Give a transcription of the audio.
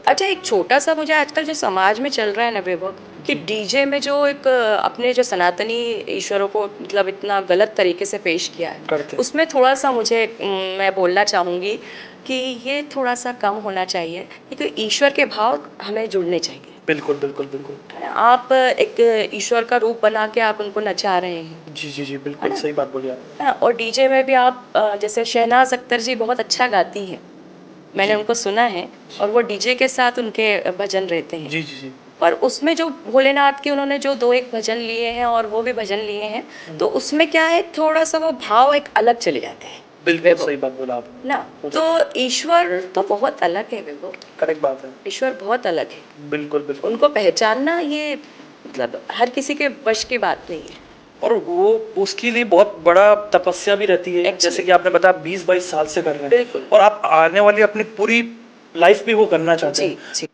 अच्छा, एक छोटा-सा मुझे आजकल जो समाज में चल रहा है ना विभव, कि जी, डीजे में जो एक अपने जो सनातनी ईश्वरों को मतलब इतना गलत तरीके से पेश किया है, करते। उसमें थोड़ा-सा मुझे मैं बोलना चाहूँगी कि ये थोड़ा-सा कम होना चाहिए, क्योंकि ईश्वर के भाव हमें जुड़ने चाहिए। बिल्कुल, बिल्कुल, बिल्कुल। आप एक ईश्वर का रूप बना के आप उनको नचा रहे हैं, जी, जी, जी, है बिल्कुल ना? सही बात बोली आपने। हाँ, और डीजे में भी आप जैसे शहनाज़ अख्तर जी बहुत अच्छा गाती हैं। मैंने जी, उनको सुना है जी। और वो डीजे के साथ उनके भजन रहते हैं। जी, जी, जी। पर उसमें जो भोलेनाथ के उन्होंने जो 2-1 भजन लिए हैं और वो भी भजन लिए हैं, हुँ, तो उसमें क्या है थोड़ा-सा वो भाव एक अलग चले जाते हैं, बिल्कुल वैभव, सही बात बोला है ना? आपने। तो ईश्वर तो बहुत अलग है वैभव, करेक्ट बात है। ईश्वर बहुत अलग है। बिल्कुल, बिल्कुल। उनको पहचानना ये मतलब हर किसी के वश की बात नहीं है। और वो उसके लिए बहुत बड़ा तपस्या भी रहती है, जैसे एक्चुअली कि आपने बताया 20-22 साल से कर रहे हैं बिल्कुल। और आप आने वाली अपनी पूरी लाइफ भी वो करना चाहते जी, हैं। जी।